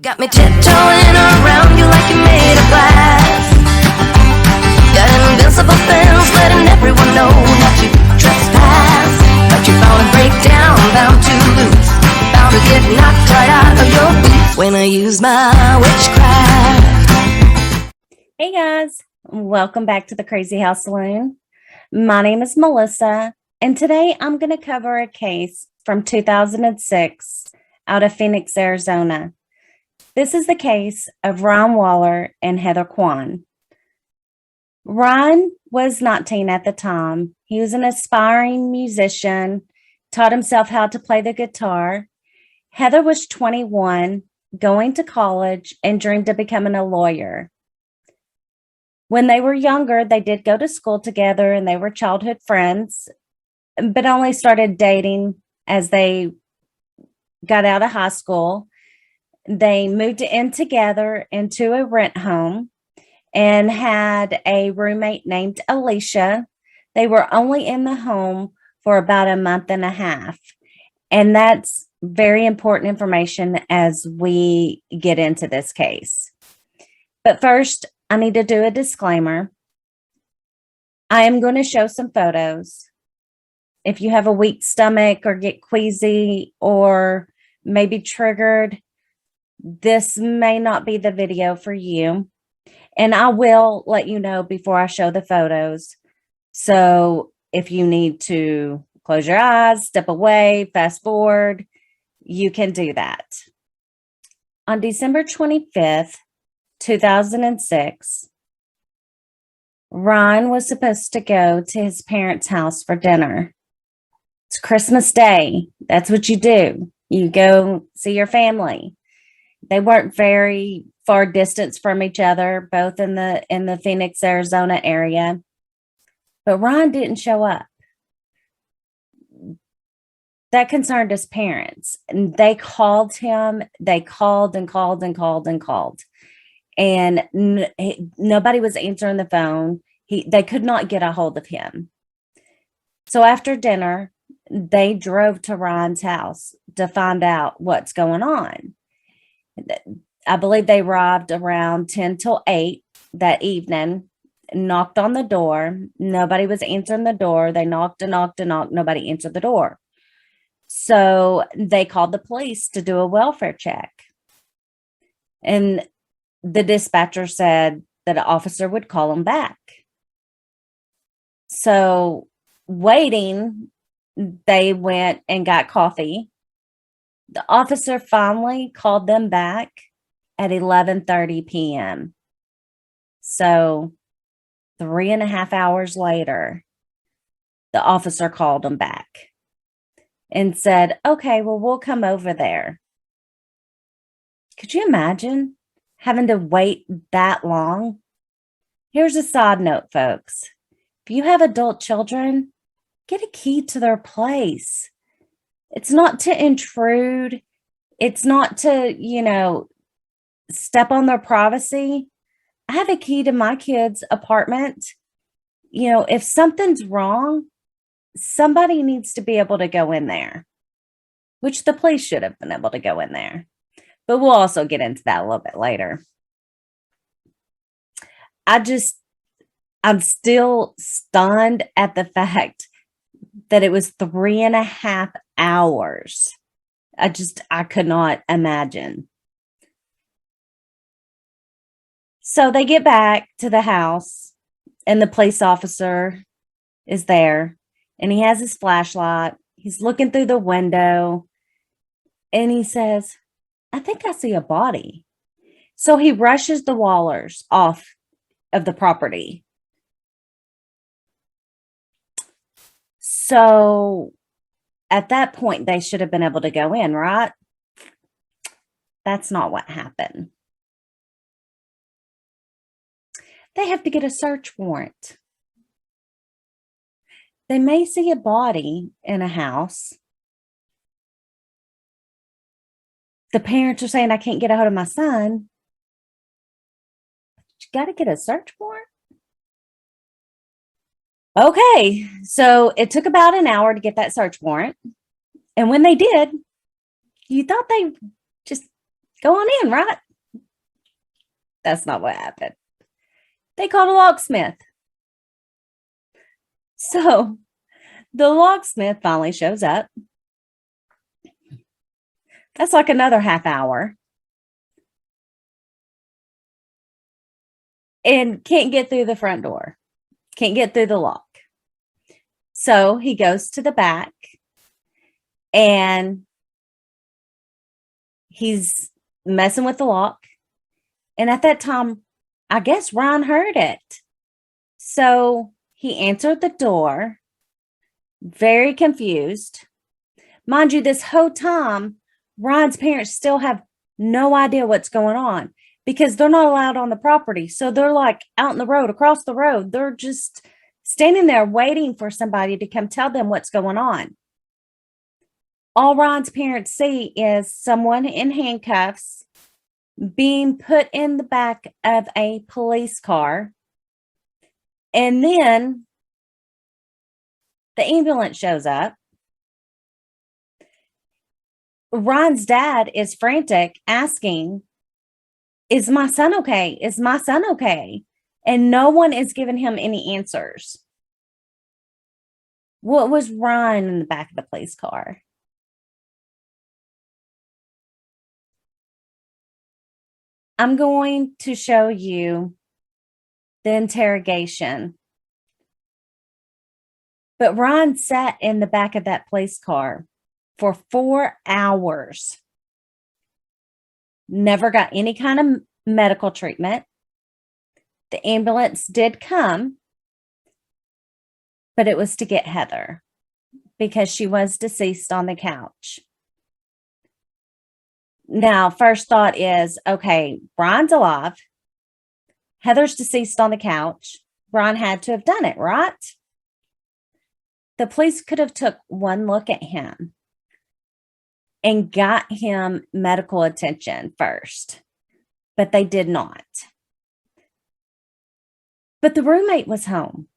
Got me tiptoeing around you like you made of glass. Got invincible spells letting everyone know that you trespass. But you bound to break down, bound to lose, bound to get knocked right out of your boots when I use my witchcraft. Hey guys, welcome back to the Crazy House Saloon. My name is Melissa, and today I'm going to cover a case from 2006 out of Phoenix, Arizona. This is the case of Ron Waller and Heather Quan. Ron was 19 at the time. He was an aspiring musician, taught himself how to play the guitar. Heather was 21, going to college, and dreamed of becoming a lawyer. When they were younger, they did go to school together and they were childhood friends, but only started dating as they got out of high school. They moved in together into a rent home and had a roommate named Alicia. They were only in the home for about a month and a half. And that's very important information as we get into this case. But first, I need to do a disclaimer. I am going to show some photos. If you have a weak stomach or get queasy or maybe triggered, this may not be the video for you. And I will let you know before I show the photos. So if you need to close your eyes, step away, fast forward, you can do that. On December 25th, 2006, Ron was supposed to go to his parents' house for dinner. It's Christmas Day. That's what you do. You go see your family. They weren't very far distance from each other, both in the Phoenix, Arizona area. But Ron didn't show up. That concerned his parents. And they called him. They called and called and called and called. And nobody was answering the phone. They could not get a hold of him. So after dinner, they drove to Ron's house to find out what's going on. I believe they arrived around 10 till 8 that evening, knocked on the door. Nobody was answering the door. They knocked and knocked and knocked. Nobody answered the door. So they called the police to do a welfare check. And the dispatcher said that an officer would call them back. So waiting, they went and got coffee. The officer finally called them back at 11:30 p.m. So 3.5 hours later, the officer called them back and said, okay, well, we'll come over there. Could you imagine having to wait that long? Here's a side note, folks. If you have adult children, get a key to their place. It's not to intrude. It's not to, step on their privacy. I have a key to my kids' apartment. If something's wrong, somebody needs to be able to go in there, which the police should have been able to go in there. But we'll also get into that a little bit later. I'm still stunned at the fact that it was 3.5 hours. I could not imagine. So they get back to the house and the police officer is there and he has his flashlight. He's looking through the window and he says, I think I see a body. So he rushes the Wallers off of the property. So at that point, they should have been able to go in, right? That's not what happened. They have to get a search warrant. They may see a body in a house. The parents are saying, I can't get a hold of my son. But you got to get a search warrant? Okay, so it took about an hour to get that search warrant. And when they did, you thought they just Go on in, right? That's not what happened. They called a locksmith. So the locksmith finally shows up. That's like another half hour. And can't get through the front door. Can't get through the lock. So he goes to the back and he's messing with the lock. And at that time, I guess Ron heard it. So he answered the door, very confused. Mind you, this whole time, Ron's parents still have no idea what's going on because they're not allowed on the property. So they're like out in the road, across the road. They're just standing there waiting for somebody to come tell them what's going on. All Ron's parents see is someone in handcuffs being put in the back of a police car. And then the ambulance shows up. Ron's dad is frantic, asking, "Is my son okay? Is my son okay?" And no one is giving him any answers. What was Ron in the back of the police car? I'm going to show you the interrogation. But Ron sat in the back of that police car for 4 hours. Never got any kind of medical treatment. The ambulance did come, but it was to get Heather because she was deceased on the couch. Now, first thought is, okay, Ron's alive. Heather's deceased on the couch. Ron had to have done it, right? The police could have took one look at him and got him medical attention first, but they did not. But the roommate was home.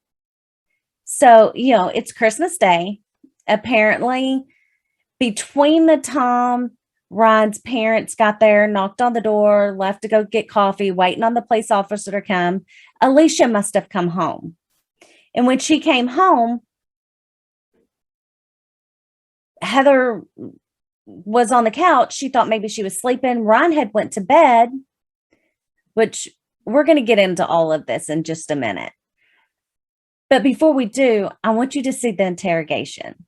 So, it's Christmas Day. Apparently, between the time Ron's parents got there, knocked on the door, left to go get coffee, waiting on the police officer to come, Alicia must have come home. And when she came home, Heather was on the couch. She thought maybe she was sleeping. Ron had went to bed, which we're going to get into all of this in just a minute. But before we do, I want you to see the interrogation.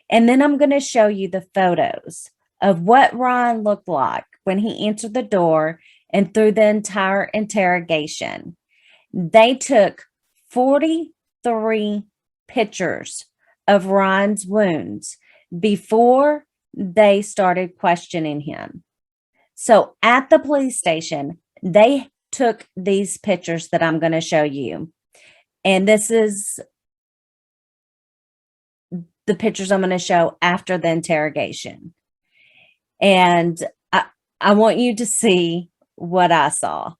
And then I'm going to show you the photos of what Ron looked like when he answered the door and through the entire interrogation. They took 43 pictures of Ron's wounds before they started questioning him. So at the police station, they took these pictures that I'm going to show you. And this is the pictures I'm going to show after the interrogation. And I want you to see what I saw.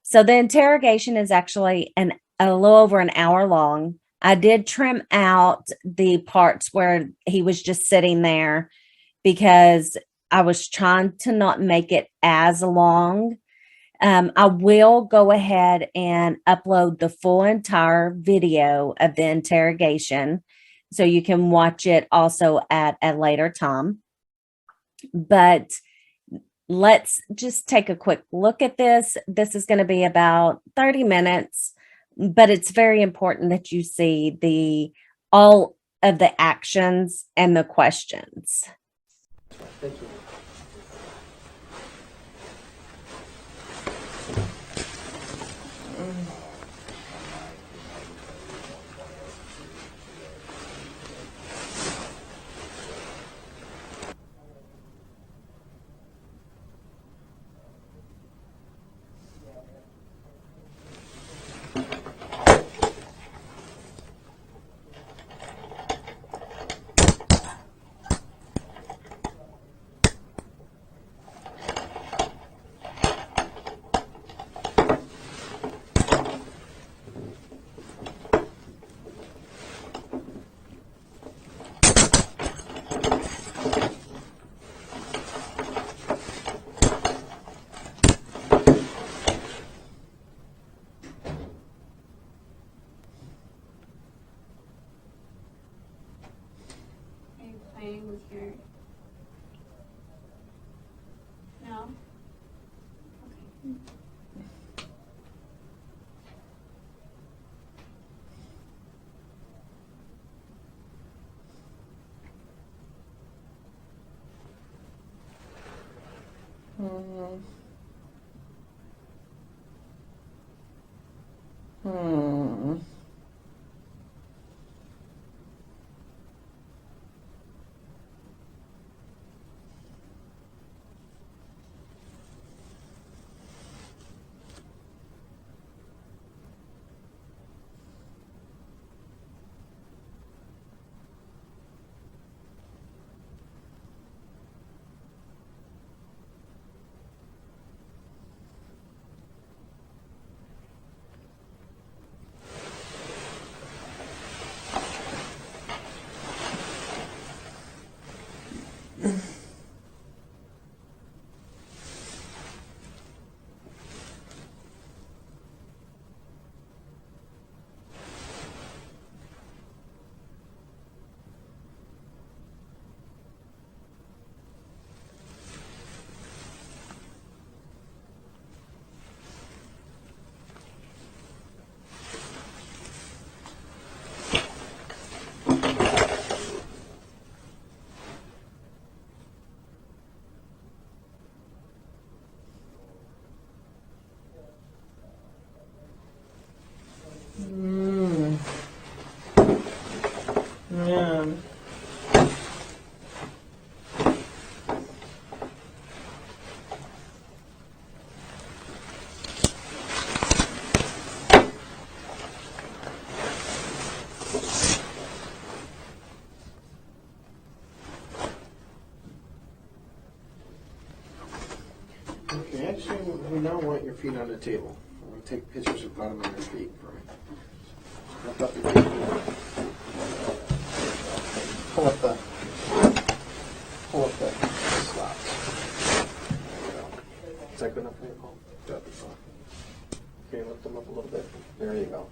So the interrogation is actually a little over an hour long. I did trim out the parts where he was just sitting there because I was trying to not make it as long. I will go ahead and upload the full entire video of the interrogation so you can watch it also at a later time. But let's just take a quick look at this. This is going to be about 30 minutes, but it's very important that you see all of the actions and the questions. Thank you. Yeah. Okay, actually, we now want your feet on the table. I'm going to take pictures of the bottom of your feet for me. Lift up your feet. Pull up the slots. There you go. Is that good enough for you, Paul? That'd be fine. Okay, lift them up a little bit. There you go.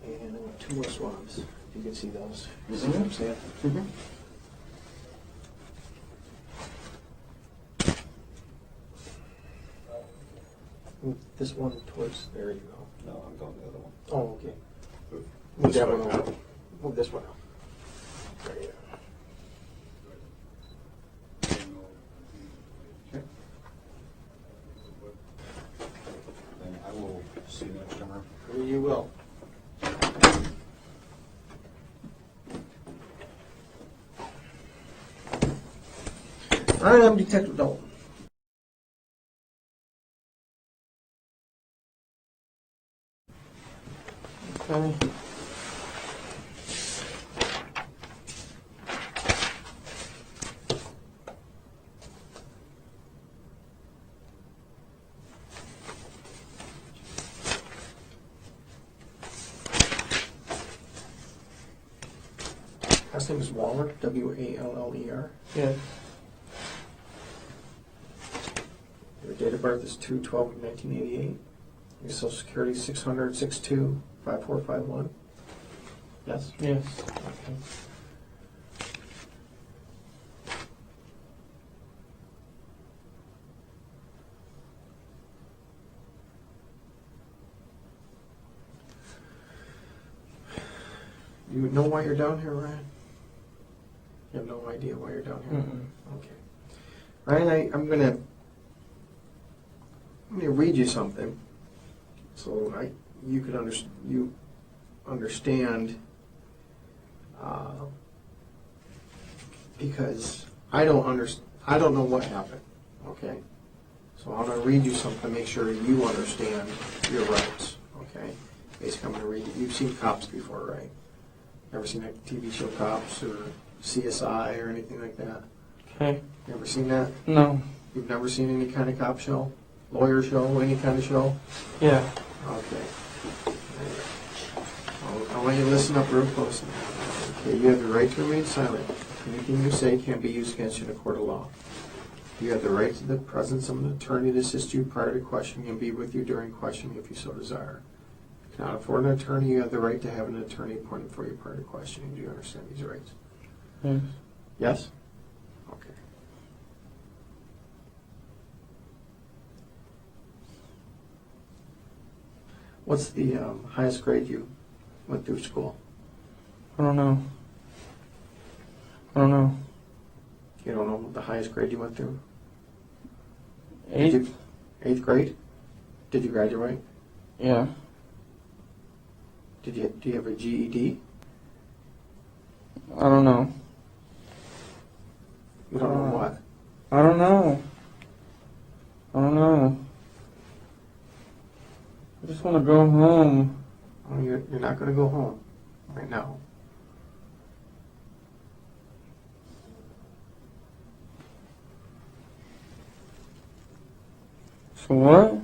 And I want 2 more swabs. If you can see those. You see what I'm saying? Mm-hmm. Move this one towards, there you go. No, I'm going the other one. Oh, okay. Move that one over. Move this one out. There you go. Okay. Then I will see you next time. You will. All right, I'm Detective Dalton. Okay. Last name is Waller, W-A-L-L-E-R. Yeah. Your date of birth is 2/12/1988. Your social security is 600-62-5451. Yes? Yes. Okay. You know why you're down here, Ryan? You have no idea why you're down here? Mm-mm. Okay. Ryan, I'm gonna read you something so you could understand because I don't know what happened. Okay, so I'm gonna read you something to make sure you understand your rights. Okay, basically I'm gonna read you. You've seen Cops before, right? Ever seen a TV show Cops or CSI or anything like that? Okay. You ever seen that? No. You've never seen any kind of cop show? Lawyer show? Any kind of show? Yeah. Okay. I want you to listen up real close now. Okay, you have the right to remain silent. Anything you say can be used against you in a court of law. You have the right to the presence of an attorney to assist you prior to questioning and be with you during questioning if you so desire. Now, if we're an attorney, you have the right to have an attorney appointed for you prior to questioning. Do you understand these rights? Yes. Yes? Okay. What's the highest grade you went through school? I don't know. I don't know. You don't know the highest grade you went through? Eighth? Eighth grade? Did you graduate? Yeah. Do you have a GED? I don't know. You don't know what? I don't know. I don't know. I just want to go home. Oh, you're not going to go home right now. So what?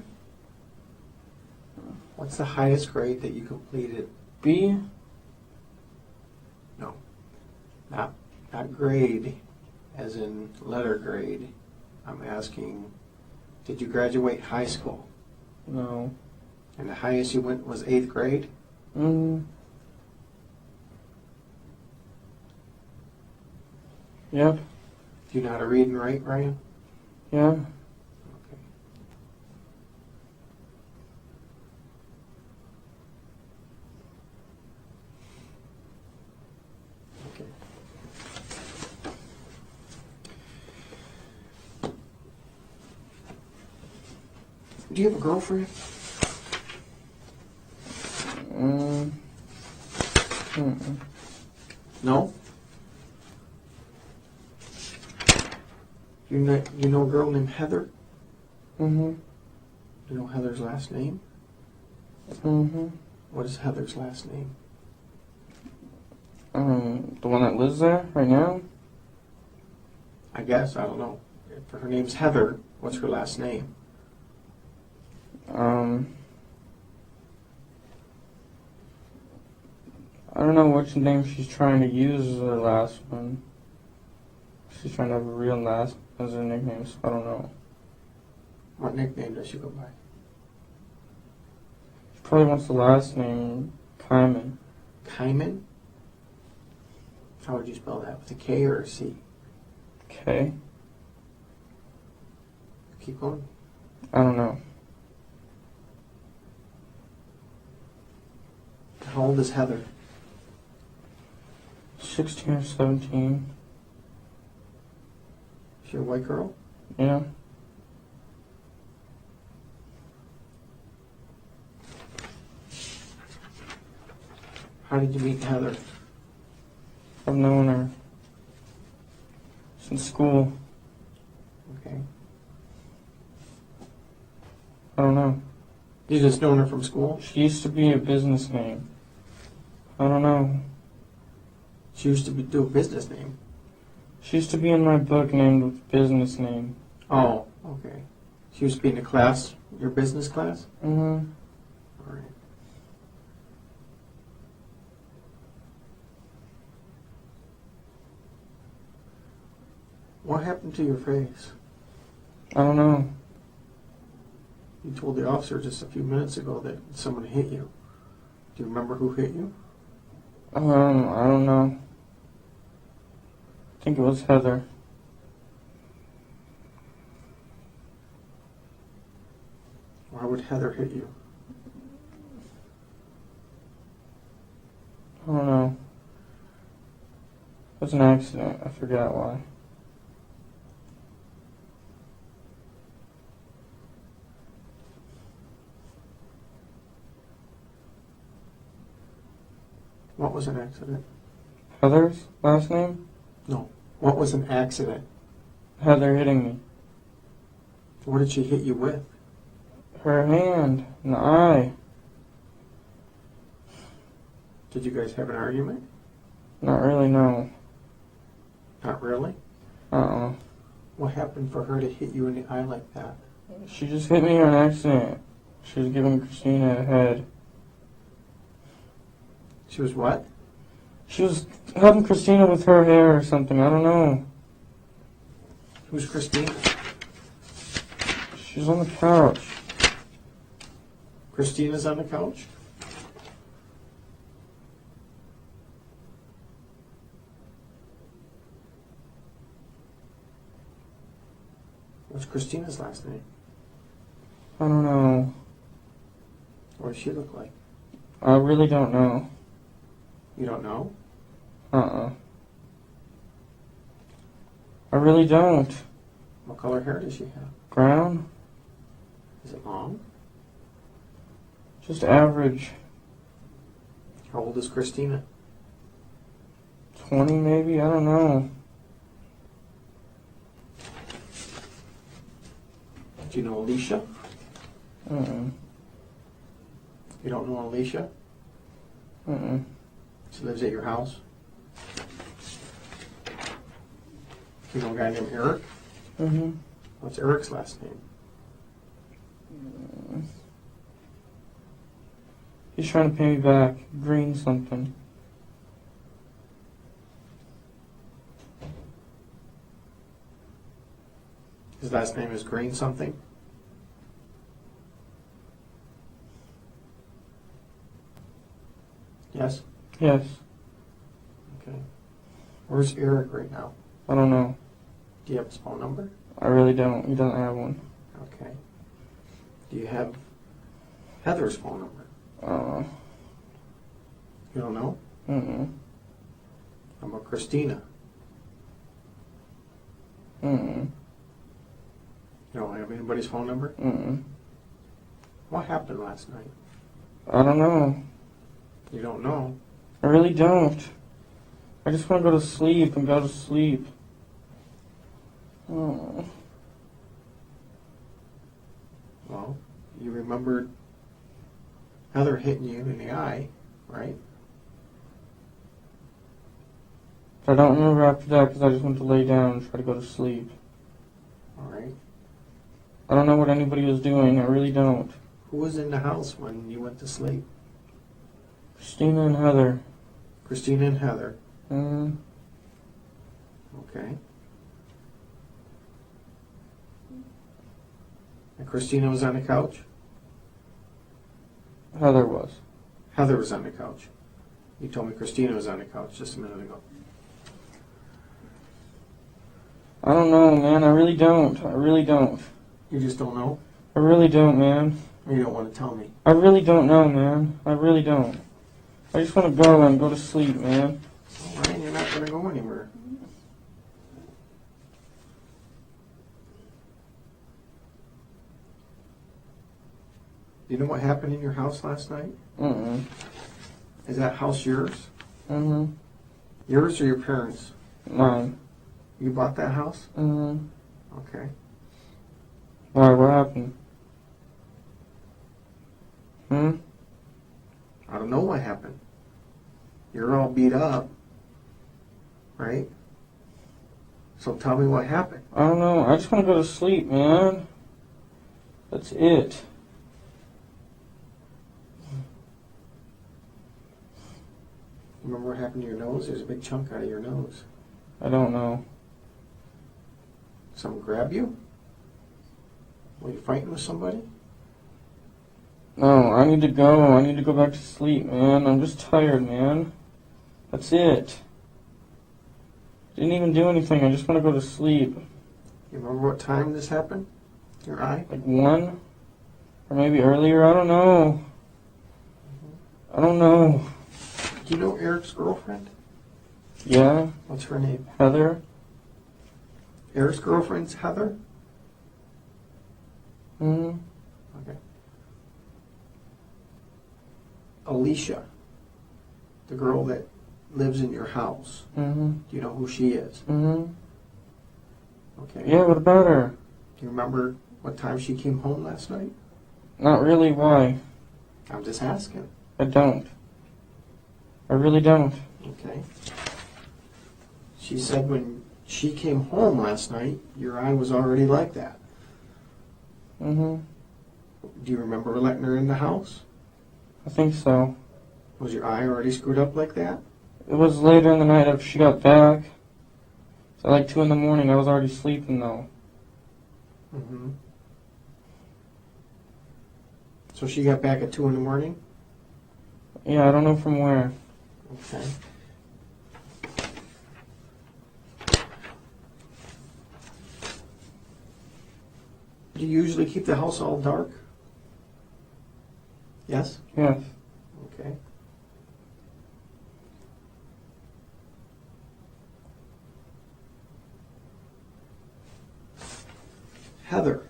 What's the highest grade that you completed? B? No. Not grade as in letter grade. I'm asking, did you graduate high school? No. And the highest you went was 8th grade? Yep. Do you know how to read and write, Ryan? Yeah. Okay. Okay. Do you have a girlfriend? No? You know a girl named Heather? Mm-hmm. You know Heather's last name? Mm-hmm. What is Heather's last name? The one that lives there right now? I guess, I don't know. If her name's Heather, what's her last name? I don't know which name she's trying to use as her last one. She's trying to have a real last as her nickname, so I don't know. What nickname does she go by? She probably wants the last name, Kyman. Kyman? How would you spell that? With a K or a C? K? Keep going. I don't know. How old is Heather? 16 or 17. Is she a white girl? Yeah. How did you meet Heather? I've known her since school. Okay. I don't know. You just known her from school? She used to be a business name. I don't know. She used to do a business name. She used to be in my book named with business name. Oh, okay. She used to be in the class, your business class? Mm-hmm. All right. What happened to your face? I don't know. You told the officer just a few minutes ago that someone hit you. Do you remember who hit you? I don't know. I think it was Heather. Why would Heather hit you? I don't know. It was an accident. I forgot why. What was an accident? Heather's last name? No. What was an accident? Heather hitting me. What did she hit you with? Her hand in the eye. Did you guys have an argument? Not really, no. Not really. Uh-uh. What happened for her to hit you in the eye like that? She just hit me on accident. She was giving Christina a head. She was what? She was helping Christina with her hair or something. I don't know. Who's Christine? She's on the couch. Christina's on the couch? What's Christina's last name? I don't know. What does she look like? I really don't know. You don't know? Uh-uh. I really don't. What color hair does she have? Brown? Is it long? Just average. How old is Christina? 20 maybe? I don't know. Do you know Alicia? Uh-uh. You don't know Alicia? Uh-uh. She lives at your house? You know a guy named Eric? Mm-hmm. What's Eric's last name? He's trying to pay me back. Green something. His last name is Green something? Yes? Yes. Okay. Where's Eric right now? I don't know. Do you have his phone number? I really don't. He doesn't have one. Okay. Do you have Heather's phone number? You don't know? Mm-mm. How about Christina? Mm-mm. You don't have anybody's phone number? Mm-mm. What happened last night? I don't know. You don't know? I really don't. I just want to go to sleep and go to sleep. Oh. Well, you remembered Heather hitting you in the eye, right? I don't remember after that because I just went to lay down and try to go to sleep. All right. I don't know what anybody was doing. I really don't. Who was in the house when you went to sleep? Christina and Heather. Christina and Heather. Mm, Okay. And Christina was on the couch? Heather was. Heather was on the couch. You told me Christina was on the couch just a minute ago. I don't know, man. I really don't. I really don't. You just don't know? I really don't, man. Or you don't want to tell me? I really don't know, man. I really don't. I just want to go and go to sleep, man. All right, you're not going to go anywhere. You know what happened in your house last night? Mm-mm. Is that house yours? Mm-hmm. Yours or your parents'? Mine. You bought that house? Mm-hmm. Okay. Why? What happened? Hmm? I don't know what happened. You're all beat up, right? So tell me what happened. I don't know. I just want to go to sleep, man. That's it. Remember what happened to your nose? There's a big chunk out of your nose. I don't know. Someone grab you? Were you fighting with somebody? No, I need to go. I need to go back to sleep, man. I'm just tired, man. That's it. Didn't even do anything. I just want to go to sleep. You remember what time this happened? Your eye? Like 1? Or maybe earlier? I don't know. I don't know. Do you know Eric's girlfriend? Yeah? What's her name? Heather? Eric's girlfriend's Heather? Mm-hmm. Okay. Alicia, the girl that lives in your house. Mm-hmm. Do you know who she is? Mm-hmm. Okay. Yeah, what about her? Do you remember what time she came home last night? Not really. Why? I'm just asking. I don't. I really don't. Okay. She said when she came home last night, your eye was already like that. Mm-hmm. Do you remember letting her in the house? I think so. Was your eye already screwed up like that? It was later in the night after she got back. So like 2 in the morning. I was already sleeping though. Mm-hmm. So she got back at 2 in the morning? Yeah, I don't know from where. Okay. Do you usually keep the house all dark? Yes? Yes. Okay. Heather.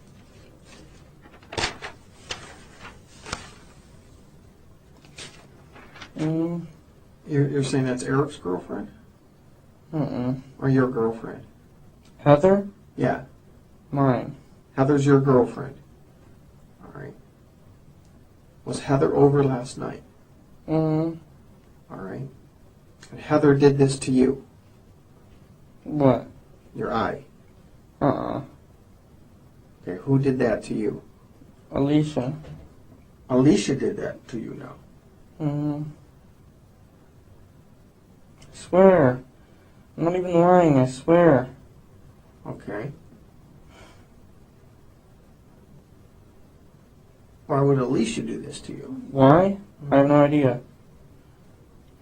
Mm. You're saying that's Eric's girlfriend? Or your girlfriend? Heather? Yeah. Mine. Heather's your girlfriend. All right. Was Heather over last night? Mm. All right. And Heather did this to you. What? Your eye. Uh-uh. Okay, who did that to you? Alicia. Alicia did that to you now. Mm. I swear. I'm not even lying, I swear. Okay. Why would Alicia do this to you? Why? I have no idea.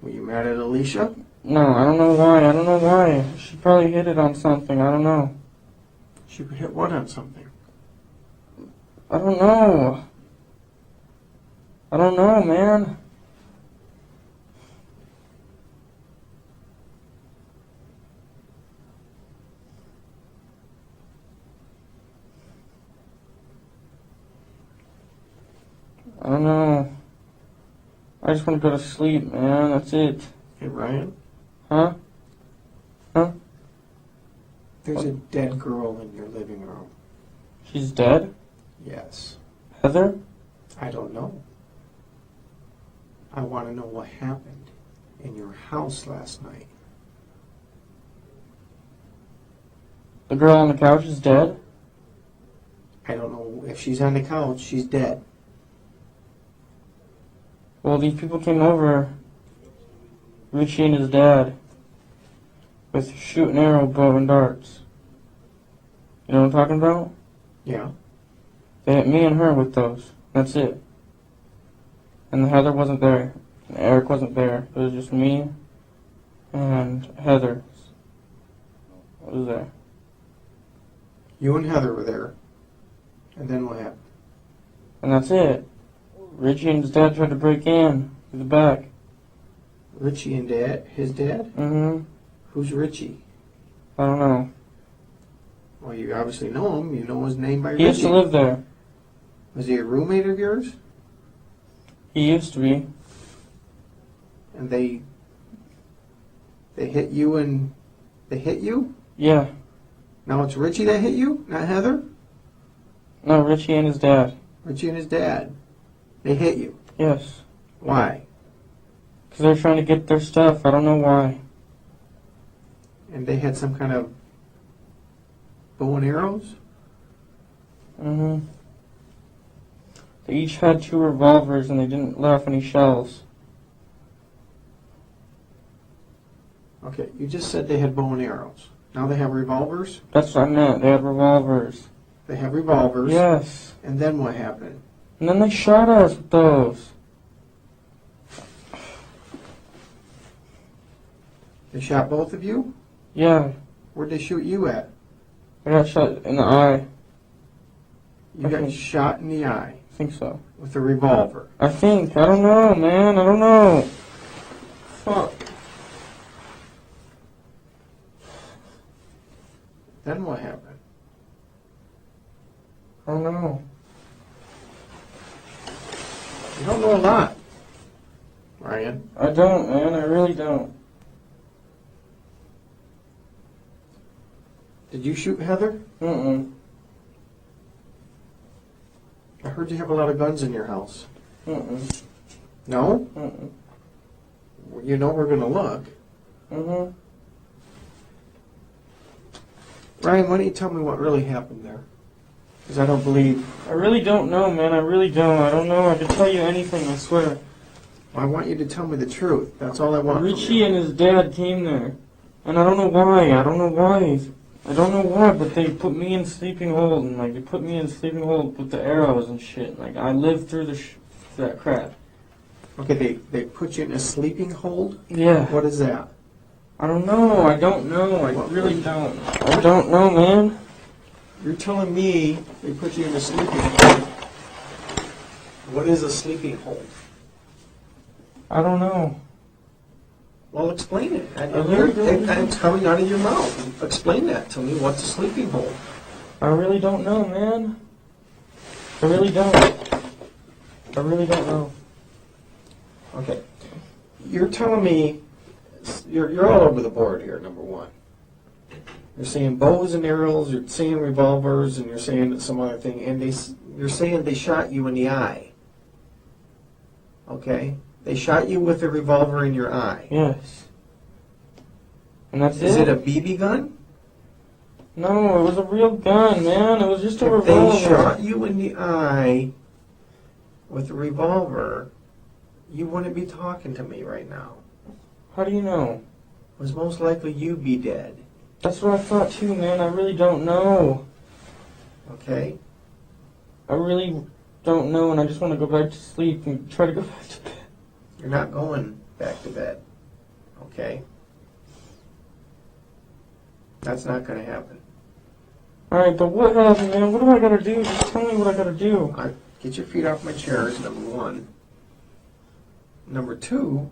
Were you mad at Alicia? No, I don't know why. I don't know why. She probably hit it on something. I don't know. She would hit what on something? I don't know. I don't know, man. I don't know. I just want to go to sleep, man. That's it. Hey, Ryan? Huh? Huh? There's a dead girl in your living room. She's dead? Yes. Heather? I don't know. I want to know what happened in your house last night. The girl on the couch is dead? I don't know if she's on the couch. She's dead. Well, these people came over, Richie and his dad, with shoot and arrow, bow and darts. You know what I'm talking about? Yeah. They hit me and her with those. That's it. And Heather wasn't there. And Eric wasn't there. It was just me and Heather was there. You and Heather were there. And then what happened? And that's it. Richie and his dad tried to break in through the back. Richie and Dad? His dad? Mm-hmm. Who's Richie? I don't know. Well, you obviously know him. You know his name by He Richie. used to live there. Was he a roommate of yours? He used to be. And they hit you and they hit you? Yeah. Now it's Richie that hit you, not Heather? No, Richie and his dad. Richie and his dad. They hit you. Yes. Why? Because they're trying to get their stuff. I don't know why. And they had some kind of bow and arrows? Mm-hmm. They each had 2 revolvers and they didn't let off any shells. Okay, you just said they had bow and arrows. Now they have revolvers? That's what I meant. They had revolvers. They have revolvers. Yes. And then what happened? And then they shot us with those. They shot both of you? Yeah. Where'd they shoot you at? I got shot in the eye. You got Okay. shot in the eye I think so. with a revolver. I think. I don't know, man. I don't know. Fuck. Then what happened? I don't know. You don't know a lot, Ryan. I don't, man. I really don't. Did you shoot Heather? Mm-mm. I heard you have a lot of guns in your house. Mm-mm. No? Mm-mm. Well, you know we're going to look. Mm-hmm. Ryan, why don't you tell me what really happened there? Because I don't believe... I really don't know, man. I really don't. I don't know. I could tell you anything, I swear. I want you to tell me the truth. That's all I want from Richie you. and his dad came there. And I don't know why. I don't know why. I don't know why, but they put me in sleeping hold. And, like, they put me in sleeping hold with the arrows and shit. Like, I lived through that crap. Okay, they put you in a sleeping hold? Yeah. What is that? I don't know. I don't know. I really don't. I don't know, man. You're telling me they put you in a sleeping hold. What is a sleeping hold? I don't know. Well, explain it. really don't know. It's coming out of your mouth. Explain that to me. What's a sleeping hold? I really don't know, man. I really don't. I really don't know. Okay. You're telling me you're all over the board here, number one. You're saying bows and arrows, you're saying revolvers, and you're saying some other thing, and you're saying they shot you in the eye. Okay? They shot you with a revolver in your eye. Yes. And that's Is it a BB gun? No, it was a real gun, man. It was just a If revolver. they shot you in the eye with a revolver, you wouldn't be talking to me right now. How do you know? It was most likely you'd be dead. That's what I thought too, man. I really don't know. Okay? I really don't know, and I just want to go back to sleep and try to go back to bed. You're not going back to bed. Okay? That's not going to happen. Alright, but what happened, man? What do I gotta do? Just tell me what I gotta do. All right, get your feet off my chair is number one. Number two,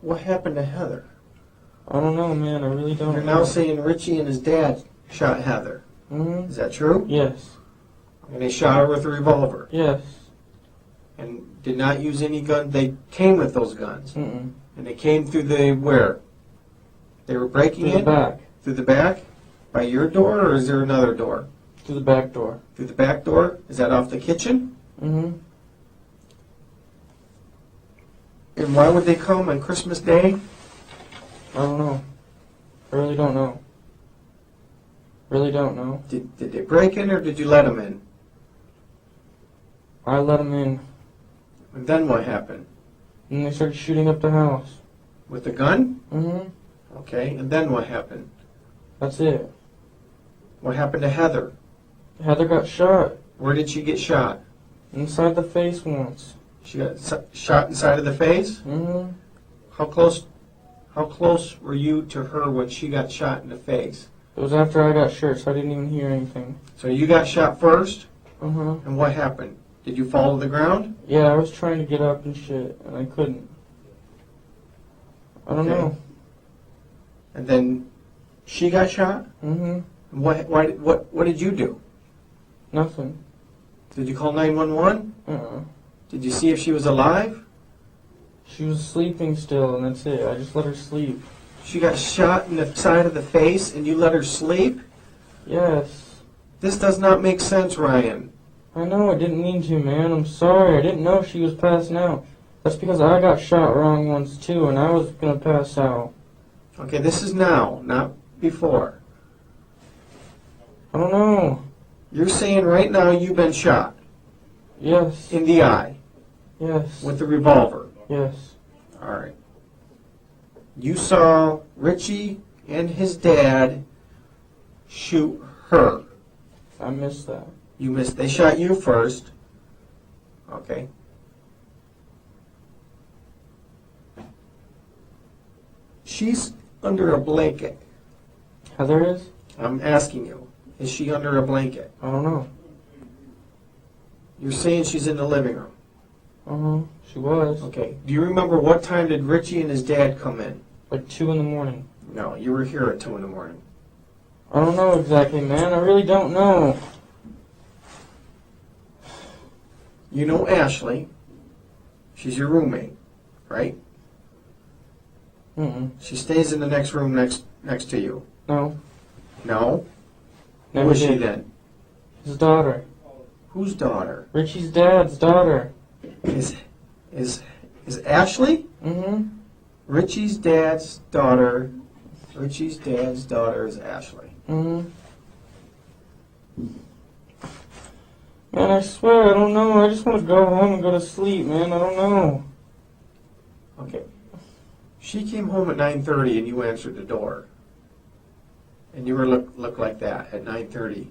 what happened to Heather? I don't know, man. I really don't You're know. now saying Richie and his dad shot Heather. Mm-hmm. Is that true? Yes. And they shot her with a revolver. Yes. And did not use any gun. They came with those guns. Mm-mm. And they came through the where? They were breaking Through the in? back. Through the back? By your door, or is there another door? Through the back door. Through the back door? Is that off the kitchen? Mm-hmm. And why would they come on Christmas Day? I don't know. I really don't know. Really don't know. Did they break in, or did you let them in? I let them in, And then what happened? and they started shooting up the house. With a gun? Mm-hmm. Okay, and then what happened? That's it. What happened to Heather? Heather got shot Where did she get shot? inside the face once. She got shot inside of the face? Mm-hmm. How close were you to her when she got shot in the face? It was after I got shot, so I didn't even hear anything. So you got shot first, Uh-huh. and what happened? Did you fall to the ground? Yeah, I was trying to get up and shit, and I couldn't. I don't Okay. know. And then she got shot? Mm-hmm. What did you do? Nothing. Did you call 911? Uh-uh. Did you see if she was alive? She was sleeping still, and that's it. I just let her sleep. She got shot in the side of the face, and you let her sleep? Yes. This does not make sense, Ryan. I know, I didn't mean to, man. I'm sorry. I didn't know she was passing out. That's because I got shot wrong once, too, and I was gonna pass out. Okay, this is now, not before. I don't know. You're saying right now you've been shot Yes. in the eye Yes. with a revolver. Yes. All right. You saw Richie and his dad shoot her. I missed that. You missed. They shot you first. Okay. She's under a blanket. Heather is? I'm asking you. Is she under a blanket? I don't know. You're saying she's in the living room. Uh-huh. She was. Okay. Do you remember what time did Richie and his dad come in? Like 2 in the morning. No, you were here at 2 in the morning. I don't know exactly, man. I really don't know. You know Ashley. She's your roommate, right? Mm-mm. She stays in the next room next to you. No. No? Who Never is she did. then? His daughter. Whose daughter? Richie's dad's daughter. Is Ashley? Mm-hmm. Richie's dad's daughter. Richie's dad's daughter is Ashley. Mm-hmm. Man, I swear, I don't know. I just want to go home and go to sleep, man. I don't know. Okay. She came home at 9:30 and you answered the door. And you were look like that at 9:30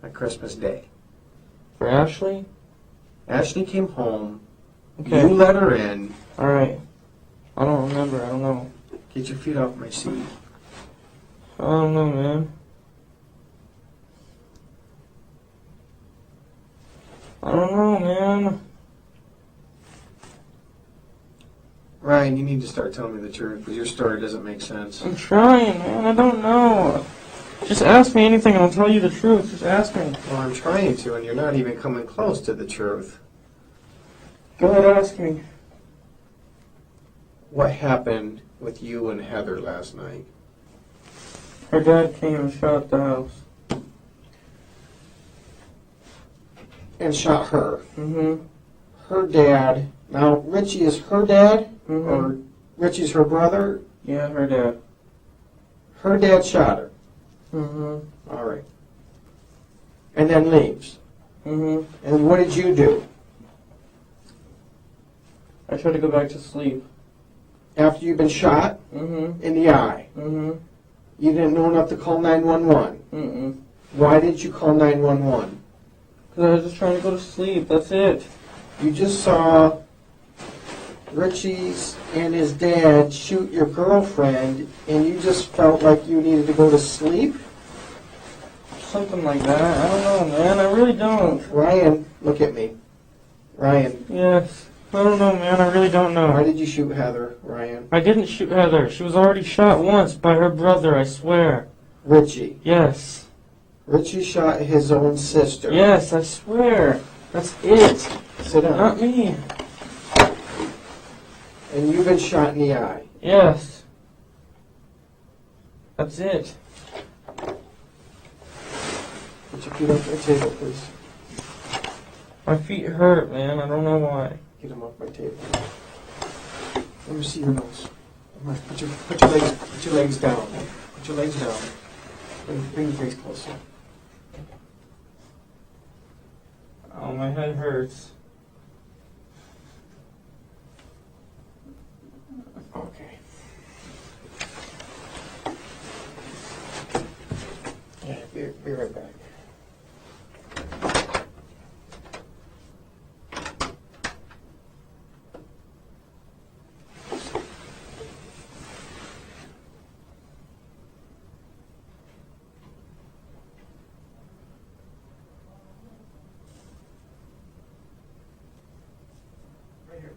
on Christmas Day. For Ashley? Ashley came home. Okay. You let her in. Alright. I don't remember. I don't know. Get your feet off my seat. I don't know, man. I don't know, man. Ryan, you need to start telling me the truth because your story doesn't make sense. I'm trying, man. I don't know. Just ask me anything and I'll tell you the truth. Just ask me. Well, I'm trying to, and you're not even coming close to the truth. Go ahead, ask me. What happened with you and Heather last night? Her dad came and shot up the house. And shot her. Mm-hmm. Her dad. Now, Richie is her dad? Mm-hmm. Or Richie's her brother? Yeah, her dad. Her dad shot her. Mm-hmm. All right. And then leaves. Mm-hmm. And what did you do? I tried to go back to sleep. After you've been shot Mm-hmm. in the eye, Mm-hmm. you didn't know enough to call 911. Mm-mm. Why did you call 911? Because I was just trying to go to sleep. That's it. You just saw Richie's and his dad shoot your girlfriend, and you just felt like you needed to go to sleep? Something like that. I don't know, man. I really don't. Ryan, look at me. Ryan, Yes. I don't know, man. I really don't why know. did you shoot Heather, Ryan? I didn't shoot Heather. She was already shot once by her brother, I swear. Richie. Yes. Richie shot his own sister. Yes, I swear. That's it. Sit down. Not me. And you've been shot in the eye. Yes. That's it. Put your feet up on the table, please. My feet hurt, man. I don't know why. Get them off my table. Let me see your nose. Come on, put your legs down. Put your legs down. Bring your face closer. Oh, my head hurts. Okay. Yeah, be right back. Right here.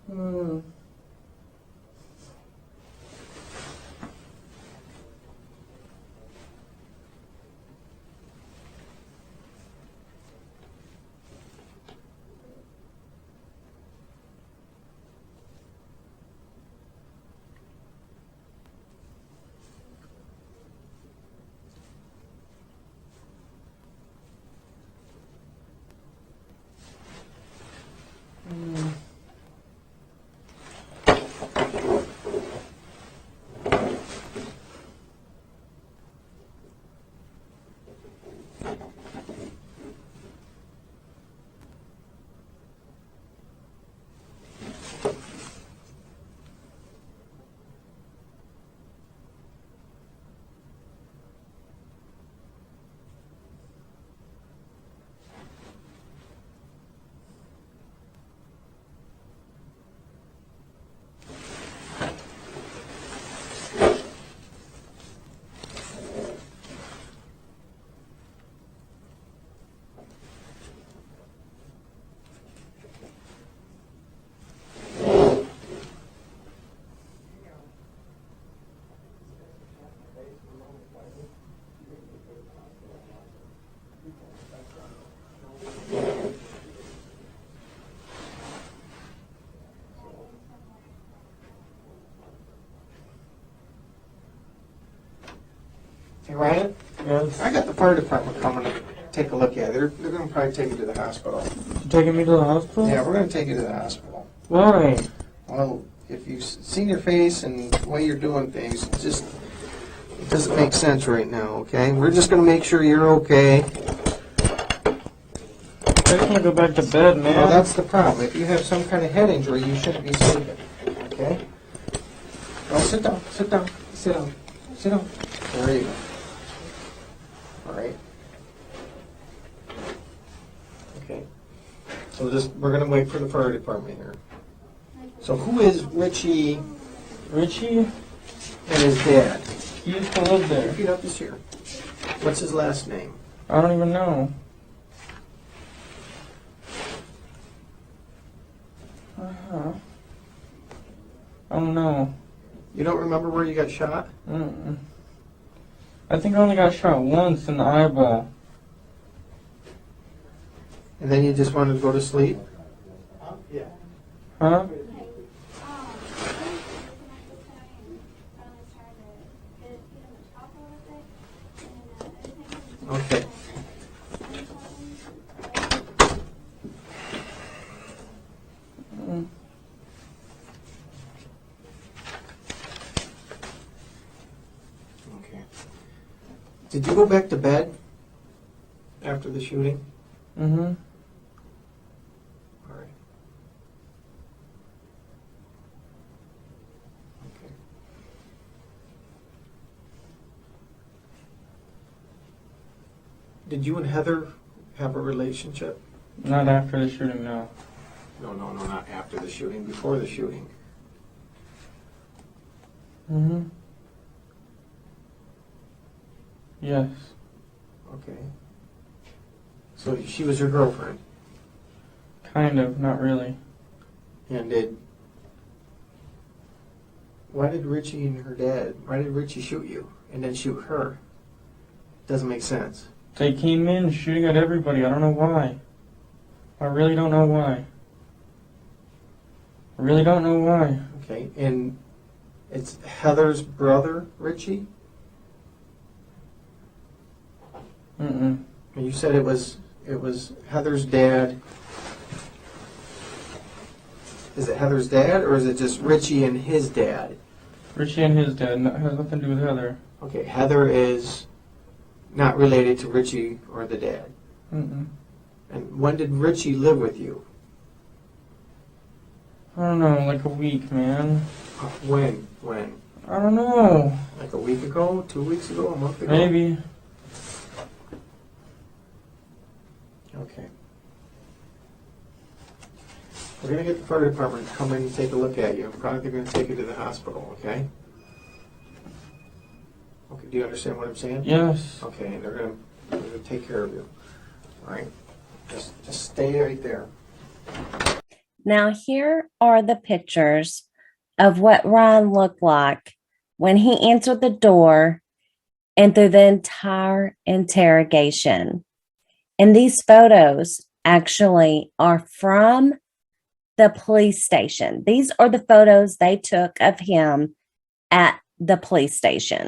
Hmm. You Ryan? Yes. I got the fire department coming to take a look at it. They're going to probably take you to the hospital. You taking me to the hospital? Yeah, we're going to take you to the hospital. Why? Well, if you've seen your face and the way you're doing things, it doesn't make sense right now, okay? We're just going to make sure you're okay. I just want to go back to bed, man. Well, that's the problem. If you have some kind of head injury, you shouldn't be sleeping, okay? Well, sit down, sit down, sit down, sit down. There you go. All right. Okay. So we're going to wait for the fire department here. So who is Richie Richie? and his dad? He used to live there. Repeat up this here. What's his last name? I don't even know. I don't know. You don't remember where you got shot? Mm-mm. I think I only got shot once in the eyeball. And then you just wanted to go to sleep? Huh? Okay. Okay. Did you go back to bed after the shooting? Mm-hmm. All right. Okay. Did you and Heather have a relationship? Not after the shooting, no. No, not after the shooting, before the shooting. Mm-hmm. Yes. Okay. So she was your girlfriend, Kind of, not really. and why did Richie and her dad, why did Richie shoot you and then shoot her? Doesn't make sense. They came in shooting at everybody. I don't know why. I really don't know why. I really don't know why. Okay, and it's Heather's brother, Richie? Mm-mm. And you said it was Heather's dad. Is it Heather's dad, or is it just Richie and his dad? Richie and his dad has nothing to do with Heather. Okay, Heather is not related to Richie or the dad. Mm-mm. And when did Richie live with you? I don't know, like a week, man. When? I don't know. Like a week ago? 2 weeks ago? A month ago? Maybe. Okay. We're going to get the fire department to come in and take a look at you. Probably they're going to take you to the hospital, okay? Okay, do you understand what I'm saying? Yes. Okay, and they're going to take care of you. All right? Just stay right there. Now, here are the pictures of what Ryan looked like when he answered the door and through the entire interrogation. And these photos actually are from the police station. These are the photos they took of him at the police station.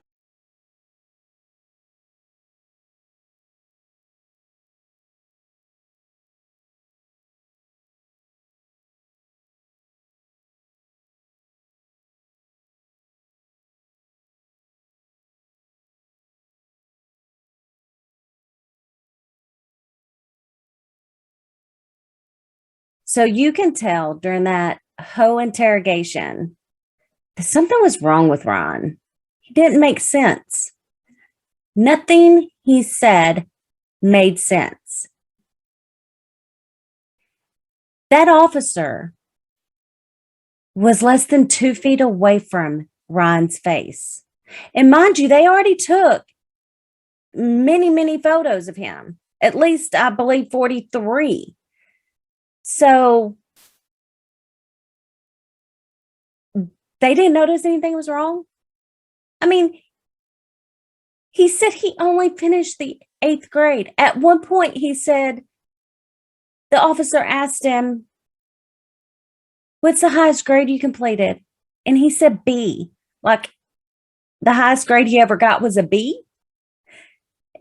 So you can tell during that whole interrogation that something was wrong with Ron. He didn't make sense. Nothing he said made sense. That officer was less than 2 feet away from Ron's face. And mind you, they already took many, many photos of him, at least, I believe, 43. So they didn't notice anything was wrong. I mean, he said he only finished the 8th grade. At one point, he said, the officer asked him, what's the highest grade you completed? And he said B. Like the highest grade he ever got was a B.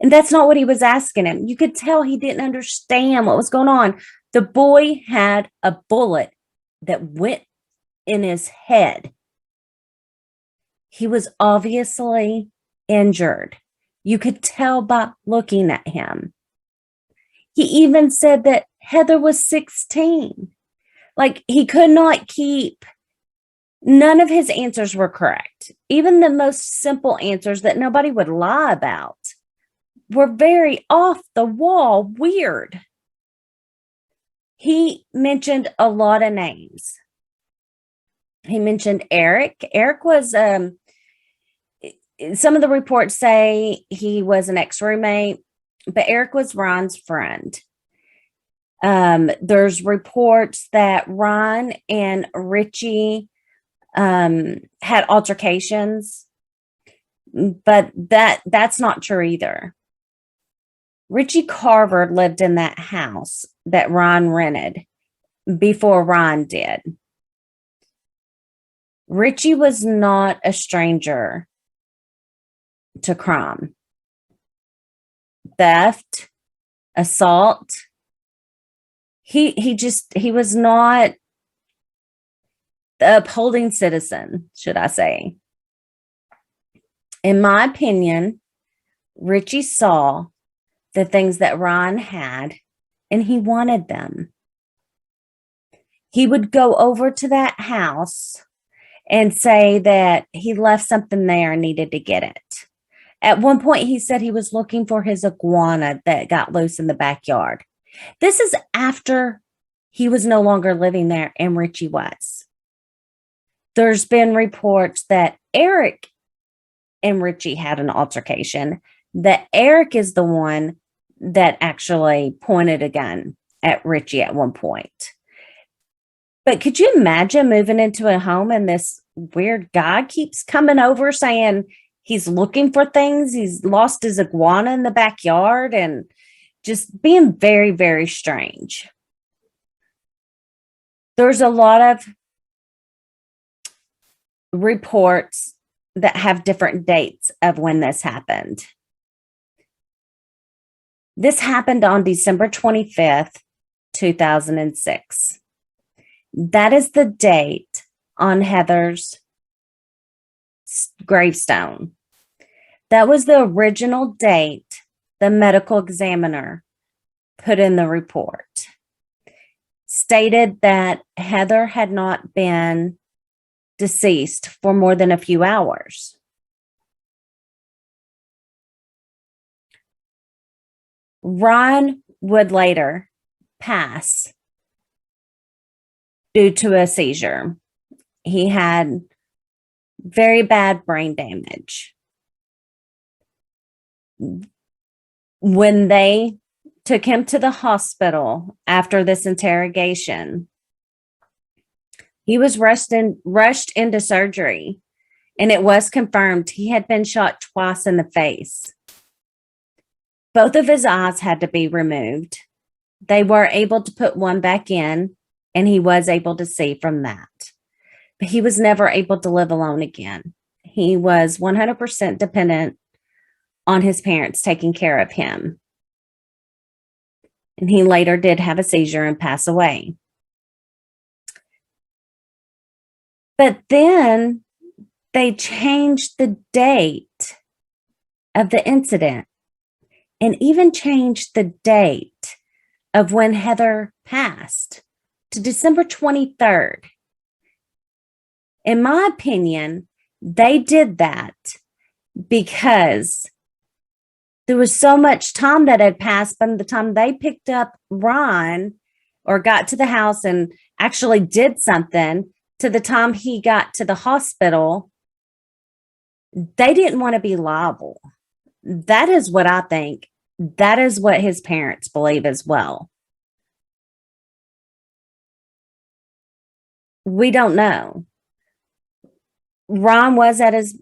And that's not what he was asking him. You could tell he didn't understand what was going on. The boy had a bullet that went in his head. He was obviously injured. You could tell by looking at him. He even said that Heather was 16. Like, he could not keep, none of his answers were correct. Even the most simple answers that nobody would lie about were very off the wall, weird. He mentioned a lot of names. He mentioned Eric. Eric was, some of the reports say he was an ex-roommate, but Eric was Ron's friend. There's reports that Ron and Richie had altercations, but that's not true either. Richie Carver lived in that house that Ron rented before Ron did. Richie was not a stranger to crime. Theft, assault. He was not the upholding citizen, should I say. In my opinion, Richie saw the things that Ron had and he wanted them. He would go over to that house and say that he left something there and needed to get it. At one point, he said he was looking for his iguana that got loose in the backyard. This is after he was no longer living there and Richie was. There's been reports that Eric and Richie had an altercation, that Eric is the one that actually pointed a gun at Richie at one point. But could you imagine moving into a home and this weird guy keeps coming over saying he's looking for things, he's lost his iguana in the backyard, and just being very, very strange. There's a lot of reports that have different dates of when this happened. This happened on December 25th, 2006. That is the date on Heather's gravestone. That was the original date the medical examiner put in the report. Stated that Heather had not been deceased for more than a few hours. Ron would later pass due to a seizure. He had very bad brain damage. When they took him to the hospital after this interrogation, he was rushed into surgery, and it was confirmed he had been shot twice in the face. Both of his eyes had to be removed. They were able to put one back in, and he was able to see from that. But he was never able to live alone again. He was 100% dependent on his parents taking care of him. And he later did have a seizure and pass away. But then they changed the date of the incident and even changed the date of when Heather passed to December 23rd. In my opinion, they did that because there was so much time that had passed from the time they picked up Ron or got to the house and actually did something to the time he got to the hospital. They didn't want to be liable. That is what I think. That is what his parents believe as well. We don't know. Ron was at his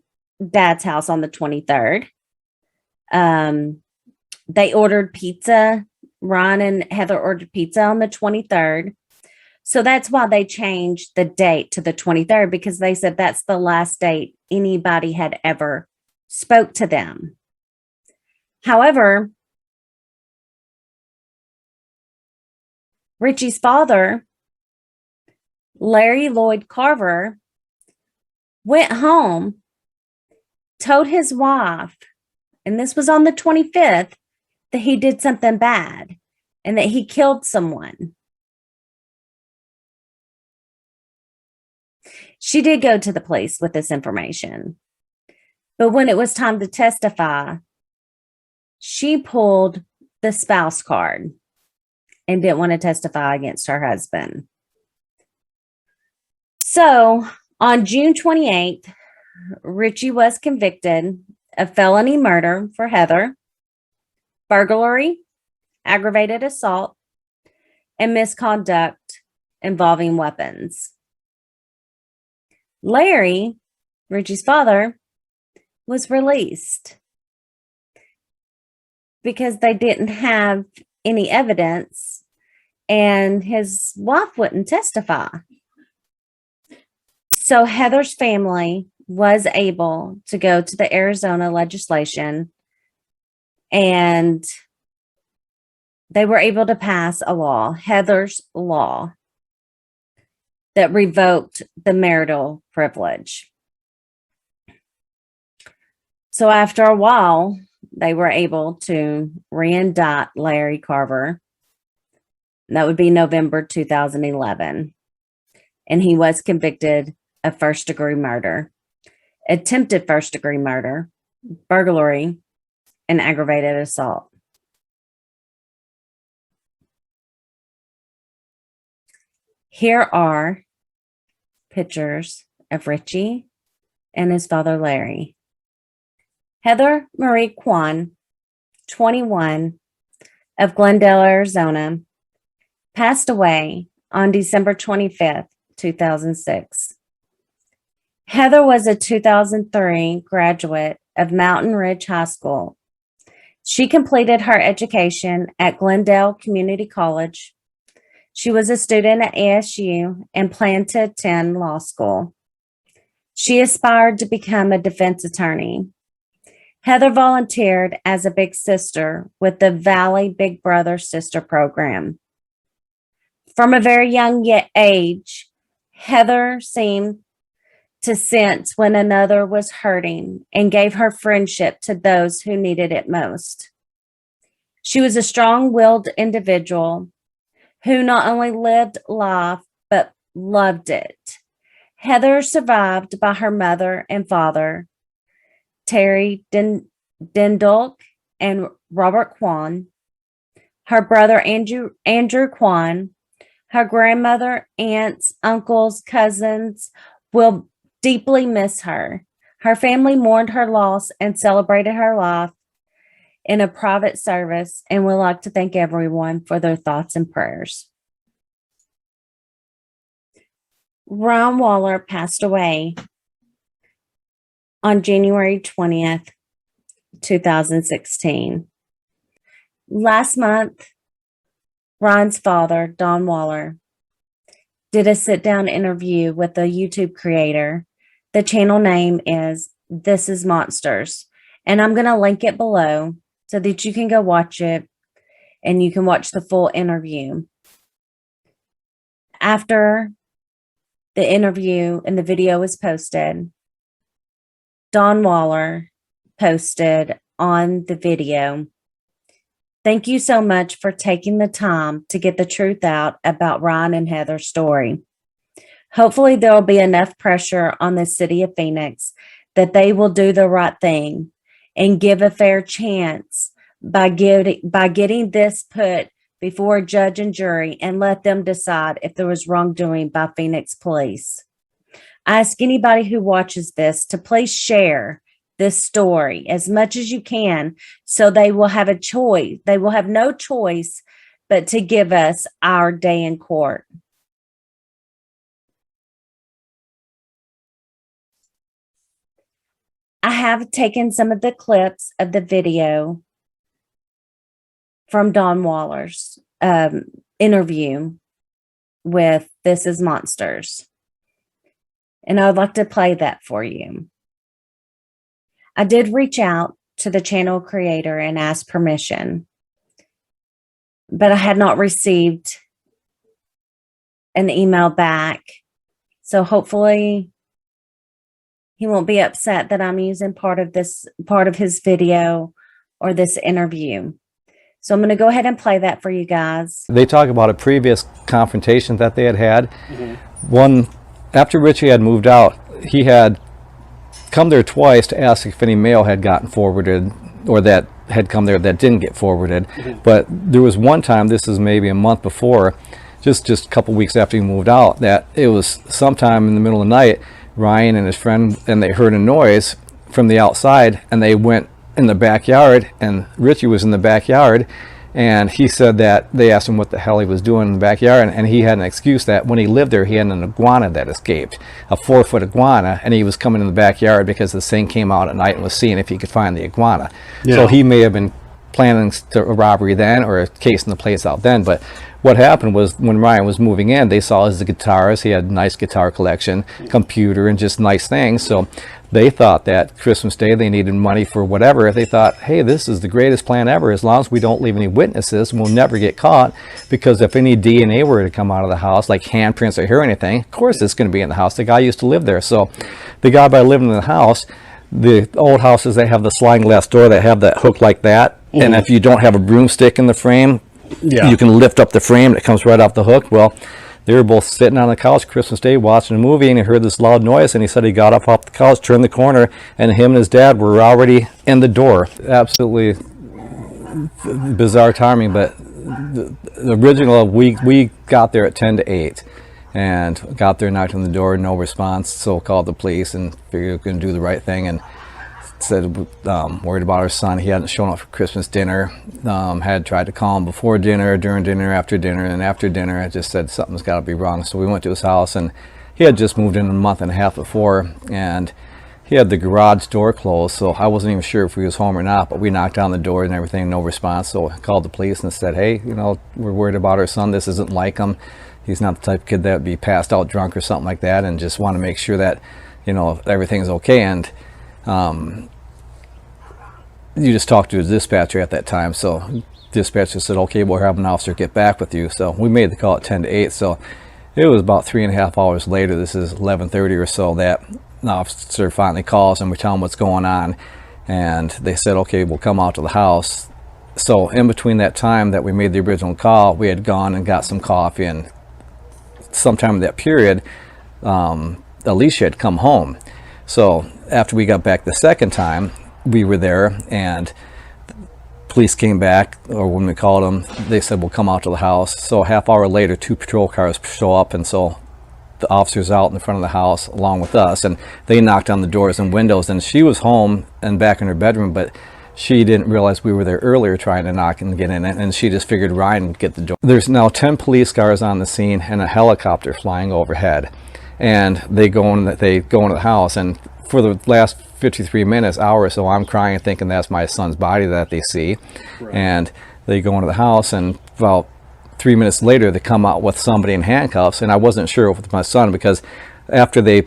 dad's house on the 23rd. They ordered pizza. Ron and Heather ordered pizza on the 23rd. So that's why they changed the date to the 23rd, because they said that's the last date anybody had ever spoke to them. However, Richie's father, Larry Lloyd Carver, went home, told his wife, and this was on the 25th, that he did something bad and that he killed someone. She did go to the police with this information, but when it was time to testify, she pulled the spouse card and didn't want to testify against her husband. So on June 28th, Richie was convicted of felony murder for Heather, burglary, aggravated assault, and misconduct involving weapons. Larry, Richie's father, was released because they didn't have any evidence and his wife wouldn't testify. So Heather's family was able to go to the Arizona legislation and they were able to pass a law, Heather's Law, that revoked the marital privilege. So after a while, they were able to re-indict Larry Carver. That would be November 2011. And he was convicted of first-degree murder, attempted first-degree murder, burglary, and aggravated assault. Here are pictures of Richie and his father, Larry. Heather Marie Quan, 21, of Glendale, Arizona, passed away on December 25th, 2006. Heather was a 2003 graduate of Mountain Ridge High School. She completed her education at Glendale Community College. She was a student at ASU and planned to attend law school. She aspired to become a defense attorney. Heather volunteered as a big sister with the Valley Big Brother Sister Program. From a very young age, Heather seemed to sense when another was hurting and gave her friendship to those who needed it most. She was a strong-willed individual who not only lived life, but loved it. Heather survived by her mother and father, Terry Dindalk and Robert Quan, her brother Andrew Quan, her grandmother, aunts, uncles, cousins will deeply miss her. Her family mourned her loss and celebrated her life in a private service, and would like to thank everyone for their thoughts and prayers. Ron Waller passed away on January 20th, 2016. Last month, Ron's father, Don Waller, did a sit-down interview with a YouTube creator. The channel name is This Is Monsters, and I'm going to link it below so that you can go watch it and you can watch the full interview. After the interview and the video was posted, Don Waller posted on the video, "Thank you so much for taking the time to get the truth out about Ryan and Heather's story. Hopefully there will be enough pressure on the city of Phoenix that they will do the right thing and give a fair chance by getting this put before a judge and jury and let them decide if there was wrongdoing by Phoenix police. I ask anybody who watches this to please share this story as much as you can so they will have a choice. They will have no choice but to give us our day in court." I have taken some of the clips of the video from Don Waller's interview with This Is Monsters, and I would like to play that for you. I did reach out to the channel creator and asked permission, but I had not received an email back. So hopefully he won't be upset that I'm using part of his video or this interview. So I'm going to go ahead and play that for you guys. They talk about a previous confrontation that they had had. One, after Richie had moved out, he had come there twice to ask if any mail had gotten forwarded or that had come there that didn't get forwarded. But there was one time, this is maybe a month before, just a couple weeks after he moved out, that it was sometime in the middle of the night, Ryan and his friend, and they heard a noise from the outside, and they went in the backyard, and Richie was in the backyard, and he said that they asked him what the hell he was doing in the backyard, and he had an excuse that when he lived there, he had an iguana that escaped, a 4-foot iguana, and he was coming in the backyard because this thing came out at night and was seeing if he could find the iguana. So he may have been planning a robbery then or casing the place out then. But what happened was when Ryan was moving in, they saw his guitars. He had a nice guitar collection, computer, and just nice things. So they thought that Christmas Day they needed money for whatever. They thought, hey, this is the greatest plan ever. As long as we don't leave any witnesses, we'll never get caught, because if any DNA were to come out of the house, like handprints or hear anything, of course it's going to be in the house. The guy used to live there. So the guy by living in the house, the old houses, they have the sliding glass door that have that hook like that. And if you don't have a broomstick in the frame, you can lift up the frame. It comes right off the hook. Well, they were both sitting on the couch Christmas Day watching a movie, and he heard this loud noise, and he said he got up off the couch, turned the corner, and him and his dad were already in the door. Absolutely bizarre timing, but the original, we got there at 10 to 8 and got there, knocked on the door, no response, so called the police and figured we were going to do the right thing, and said worried about our son. He hadn't shown up for Christmas dinner. Had tried to call him before dinner, during dinner, after dinner, and after dinner I just said something's got to be wrong. So we went to his house, and he had just moved in a month and a half before, and he had the garage door closed, so I wasn't even sure if he was home or not. But we knocked on the door and everything, no response. So I called the police and said, hey, you know, we're worried about our son. This isn't like him. He's not the type of kid that would be passed out drunk or something like that, and just want to make sure that, you know, everything's okay. And you just talked to the dispatcher at that time, so dispatcher said, okay, we'll have an officer get back with you. So we made the call at 10 to 8, so it was about 3.5 hours later, this is 11:30 or so, that the officer finally calls, and we tell him what's going on, and they said, okay, we'll come out to the house. So in between that time that we made the original call, we had gone and got some coffee, and sometime in that period, Alicia had come home. So after we got back the second time, we were there, and police came back, or when we called them, they said, we'll come out to the house. So a half hour later, 2 patrol cars show up, and so the officers out in front of the house along with us, and they knocked on the doors and windows, and she was home and back in her bedroom, but she didn't realize we were there earlier trying to knock and get in it, and she just figured Ryan would get the door. There's now 10 police cars on the scene and a helicopter flying overhead, and they go into the house, and for the last 53 minutes, hour or so, I'm crying thinking that's my son's body that they see. Right. And they go into the house, and about 3 minutes later they come out with somebody in handcuffs, and I wasn't sure if it was my son, because after they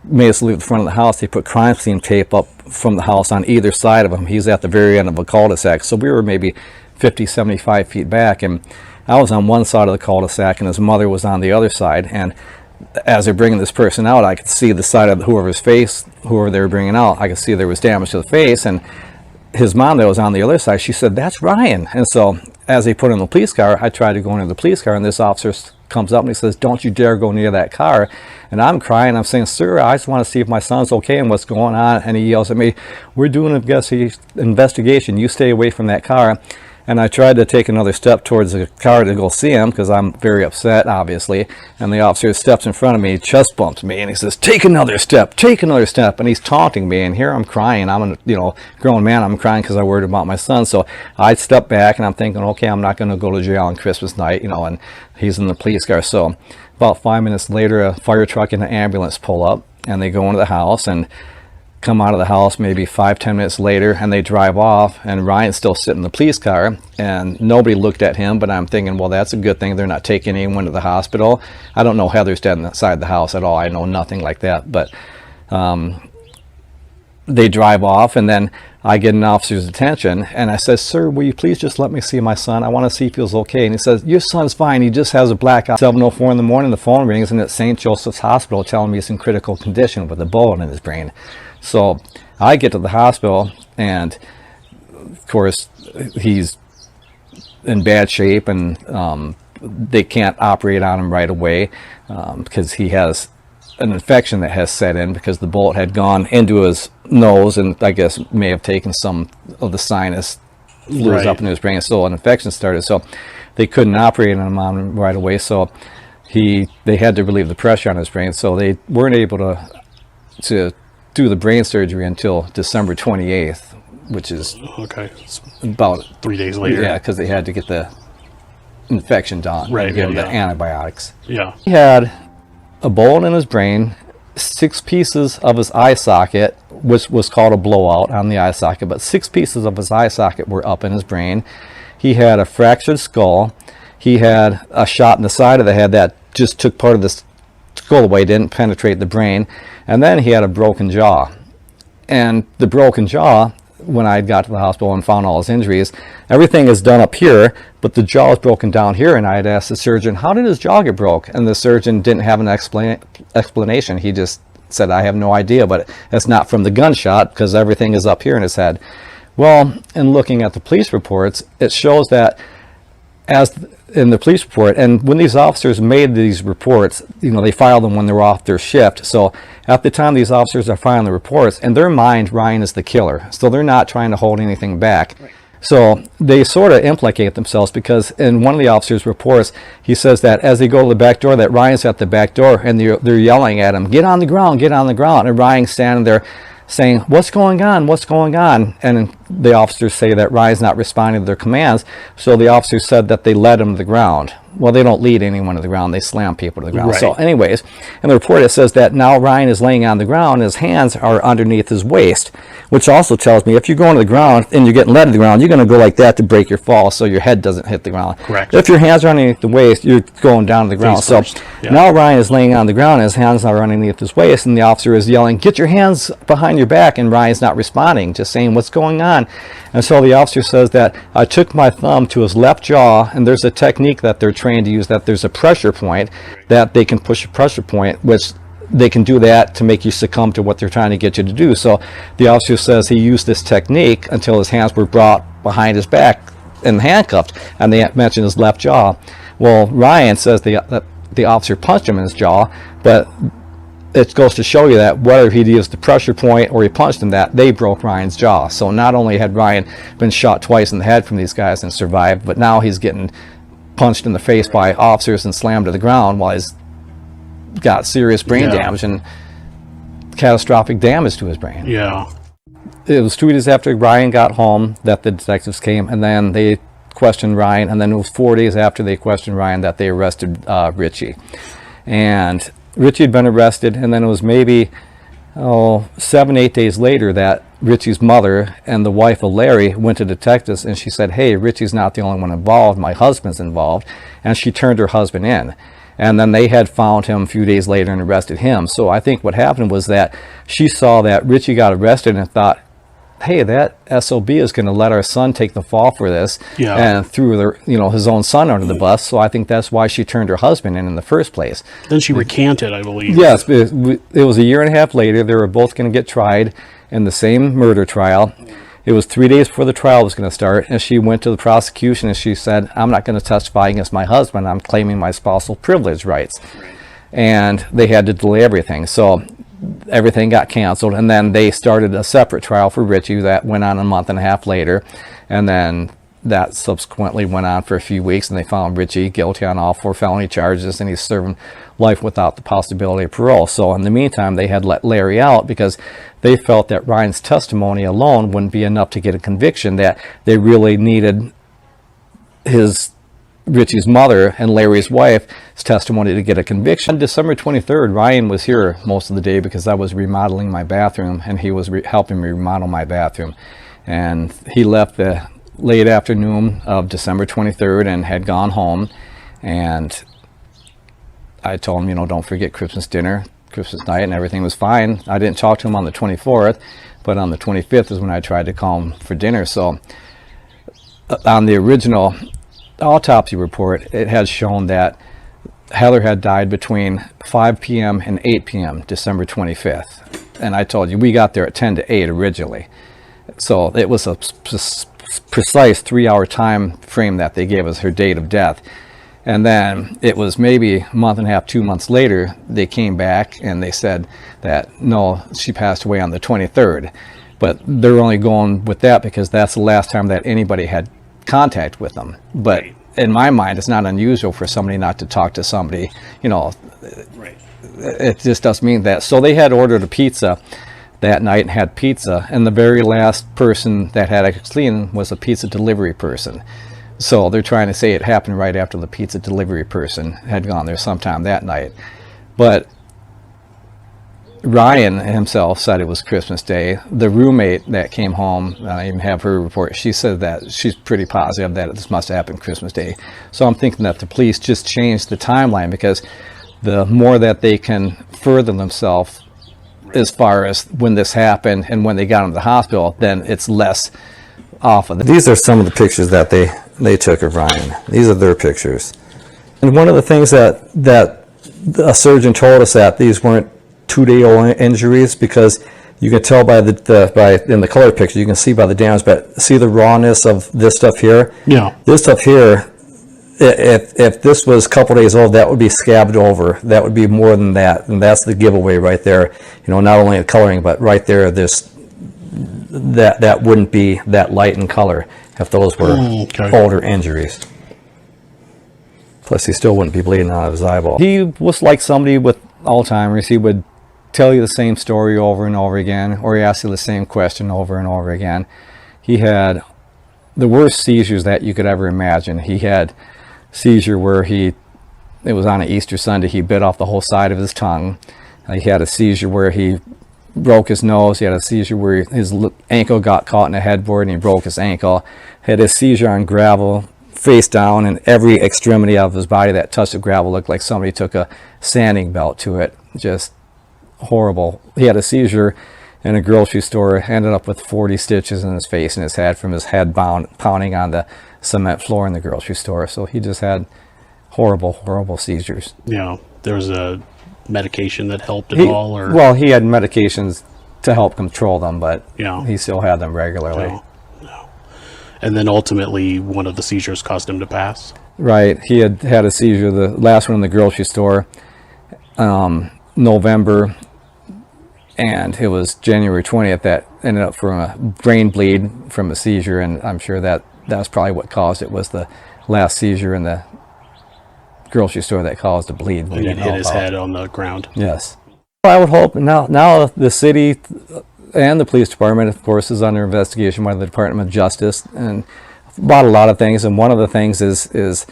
made us leave the front of the house, they put crime scene tape up from the house on either side of him. He's at the very end of a cul-de-sac, so we were maybe 50, 75 feet back, and I was on one side of the cul-de-sac and his mother was on the other side. And as they're bringing this person out, I could see the side of whoever's face, whoever they were bringing out, I could see there was damage to the face, and his mom that was on the other side, she said, that's Ryan. And so as they put in the police car, I tried to go into the police car, and this officer comes up and he says, don't you dare go near that car. And I'm crying, I'm saying, sir, I just want to see if my son's okay and what's going on. And he yells at me, we're doing an investigation, you stay away from that car. And I tried to take another step towards the car to go see him, because I'm very upset, obviously. And the officer steps in front of me, chest bumps me, and he says, take another step, take another step. And he's taunting me, and here I'm crying. I'm a grown man. I'm crying because I worried about my son. So I step back, and I'm thinking, okay, I'm not going to go to jail on Christmas night, and he's in the police car. So about 5 minutes later, a fire truck and an ambulance pull up, and they go into the house and come out of the house maybe 5-10 minutes later, and they drive off, and Ryan's still sitting in the police car, and nobody looked at him. But I'm thinking, well, that's a good thing they're not taking anyone to the hospital. I don't know Heather's dead inside the house at all. I know nothing like that. But they drive off, and then I get an officer's attention, and I said, "Sir, will you please just let me see my son? I want to see if he feels okay." And he says, "Your son's fine. He just has a blackout." 7:04 in the morning, the phone rings, and it's St. Joseph's Hospital telling me he's in critical condition with a bullet in his brain. So I get to the hospital, and of course, he's in bad shape, and they can't operate on him right away because he has an infection that has set in because the bullet had gone into his nose and I guess may have taken some of the sinus fluids up into his brain. So an infection started. So they couldn't operate on him right away. So they had to relieve the pressure on his brain. So they weren't able to do the brain surgery until December 28th, which is It's about 3 days later. Yeah, because they had to get the infection done. Right, And give him yeah. the antibiotics. Yeah. He had a bullet in his brain, 6 pieces of his eye socket, which was called a blowout on the eye socket, but 6 pieces of his eye socket were up in his brain. He had a fractured skull. He had a shot in the side of the head that just took part of the skull away, didn't penetrate the brain. And then he had a broken jaw. And the broken jaw, when I got to the hospital and found all his injuries, everything is done up here, but the jaw is broken down here. And I had asked the surgeon, how did his jaw get broke? And the surgeon didn't have an explanation. He just said, I have no idea, but it's not from the gunshot because everything is up here in his head. Well, in looking at the police reports, it shows that as in the police report, and when these officers made these reports, they filed them when they were off their shift. So at the time these officers are filing the reports, in their mind, Ryan is the killer. So they're not trying to hold anything back. Right. So they sort of implicate themselves because in one of the officers' reports, he says that as they go to the back door, that Ryan's at the back door, and they're yelling at him, get on the ground, get on the ground. And Ryan's standing there saying, what's going on, what's going on? And the officers say that Ryan's not responding to their commands. So the officers said that they led him to the ground. Well, they don't lead anyone to the ground. They slam people to the ground. Right. So anyways, in the report it says that now Ryan is laying on the ground and his hands are underneath his waist, which also tells me if you're going to the ground and you're getting led to the ground, you're going to go like that to break your fall so your head doesn't hit the ground. Correct. If your hands are underneath the waist, you're going down to the ground. So now Ryan is laying on the ground and his hands are underneath his waist, and the officer is yelling, get your hands behind your back, and Ryan's not responding, just saying, what's going on? And so the officer says that I took my thumb to his left jaw, and there's a technique that they're trained to use, that there's a pressure point that they can push a pressure point, which they can do that to make you succumb to what they're trying to get you to do. So the officer says he used this technique until his hands were brought behind his back and handcuffed, and they mentioned his left jaw. Well, Ryan says that the officer punched him in his jaw, but it goes to show you that whether he used the pressure point or he punched him, that they broke Ryan's jaw. So not only had Ryan been shot twice in the head from these guys and survived, but now he's getting punched in the face by officers and slammed to the ground while he's got serious brain damage and catastrophic damage to his brain. Yeah. It was 2 days after Ryan got home that the detectives came, and then they questioned Ryan, and then it was 4 days after they questioned Ryan that they arrested Richie. And Richie had been arrested, and then it was maybe 7-8 days later that Richie's mother and the wife of Larry went to detectives, and she said, hey, Richie's not the only one involved, my husband's involved. And she turned her husband in. And then they had found him a few days later and arrested him. So I think what happened was that she saw that Richie got arrested and thought, hey, that SOB is going to let our son take the fall for this, and threw his own son under the bus. So I think that's why she turned her husband in the first place. Then she recanted, I believe. Yes, it was a year and a half later. They were both going to get tried in the same murder trial. It was 3 days before the trial was going to start, and she went to the prosecution and she said, I'm not going to testify against my husband. I'm claiming my spousal privilege rights. And they had to delay everything. So everything got canceled, and then they started a separate trial for Richie that went on a month and a half later, and then that subsequently went on for a few weeks, and they found Richie guilty on all 4 felony charges, and he's serving life without the possibility of parole. So in the meantime, they had let Larry out because they felt that Ryan's testimony alone wouldn't be enough to get a conviction, that they really needed Richie's mother and Larry's wife's testimony to get a conviction. On December 23rd, Ryan was here most of the day because I was remodeling my bathroom, and he was helping me remodel my bathroom. And he left the late afternoon of December 23rd and had gone home. And I told him, don't forget Christmas dinner. Christmas night, and everything was fine. I didn't talk to him on the 24th, but on the 25th is when I tried to call him for dinner. So on the original autopsy report, it had shown that Heather had died between 5 p.m. and 8 p.m. December 25th. And I told you, we got there at 10 to 8 originally. So it was a precise 3-hour time frame that they gave us her date of death. And then it was maybe a month and a half, 2 months later, they came back and they said that, no, she passed away on the 23rd. But they're only going with that because that's the last time that anybody had contact with them. But in my mind, it's not unusual for somebody not to talk to somebody, you know. Right. It just doesn't mean that. So they had ordered a pizza that night and had pizza, and the very last person that had it clean was a pizza delivery person. So they're trying to say it happened right after the pizza delivery person had gone there sometime that night. But Ryan himself said it was Christmas Day. The roommate that came home, I even have her report, she said that she's pretty positive that this must have happened Christmas Day. So I'm thinking that the police just changed the timeline, because the more that they can further themselves as far as when this happened and when they got into the hospital, then it's less off of it. These are some of the pictures that they took of Ryan. These are their pictures. And one of the things that a surgeon told us, that these weren't 2-day-old injuries, because you can tell by in the color picture, you can see by the damage, but see the rawness of this stuff here? Yeah. This stuff here, if this was a couple days old, that would be scabbed over. That would be more than that, and that's the giveaway right there. You know, not only the coloring, but right there, that wouldn't be that light in color if those were older injuries. Plus, he still wouldn't be bleeding out of his eyeball. He was like somebody with Alzheimer's. He would tell you the same story over and over again, or he asked you the same question over and over again. He had the worst seizures that you could ever imagine. He had seizure where it was on an Easter Sunday, he bit off the whole side of his tongue. He had a seizure where he broke his nose. He had a seizure where his ankle got caught in a headboard and he broke his ankle. Had a seizure on gravel, face down, and every extremity of his body that touched the gravel looked like somebody took a sanding belt to it. Just horrible. He had a seizure in a grocery store, ended up with 40 stitches in his face and his head from his head pounding on the cement floor in the grocery store. So he just had horrible seizures. Yeah. There was a medication that helped at all, or? Well, he had medications to help control them, but Yeah. he still had them regularly. No. And then ultimately, one of the seizures caused him to pass. Right. He had a seizure, the last one in the grocery store, November, and it was January 20th that ended up from a brain bleed from a seizure, and I'm sure that's probably what caused it, was the last seizure in the grocery store that caused the bleed. And it hit his head on the ground. Yes. I would hope now the city and the police department, of course, is under investigation by the Department of Justice and about a lot of things. And one of the things is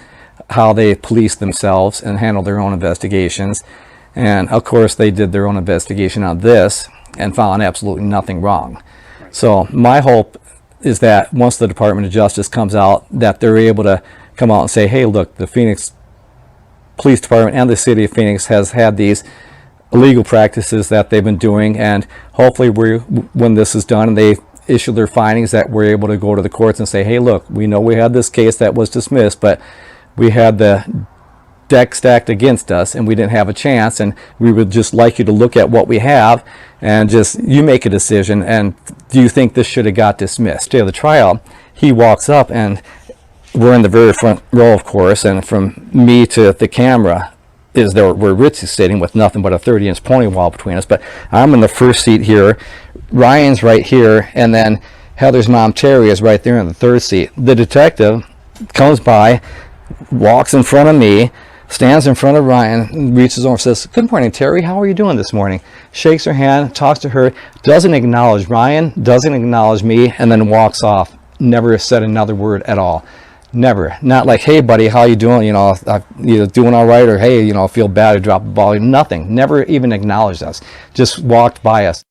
how they police themselves and handle their own investigations. And of course, they did their own investigation on this and found absolutely nothing wrong. So my hope is that once the Department of Justice comes out, that they're able to come out and say, hey, look, the Phoenix Police Department and the City of Phoenix has had these illegal practices that they've been doing, and hopefully when this is done and they issue their findings, that we're able to go to the courts and say, hey, look, we know we had this case that was dismissed, but we had the deck stacked against us and we didn't have a chance, and we would just like you to look at what we have and just you make a decision, and do you think this should have got dismissed? Day of the trial, he walks up, and we're in the very front row, of course, and from me to the camera is there where Rich is sitting with nothing but a 30-inch pony wall between us, but I'm in the first seat here, Ryan's right here, and then Heather's mom Terry is right there in the third seat. The detective comes by, walks in front of me, stands in front of Ryan, reaches over and says, good morning, Terry, how are you doing this morning? Shakes her hand, talks to her, doesn't acknowledge Ryan, doesn't acknowledge me, and then walks off. Never said another word at all. Never. Not like, hey, buddy, how you doing? You know, doing all right? Or, hey, you know, I feel bad, I dropped the ball. Nothing. Never even acknowledged us. Just walked by us.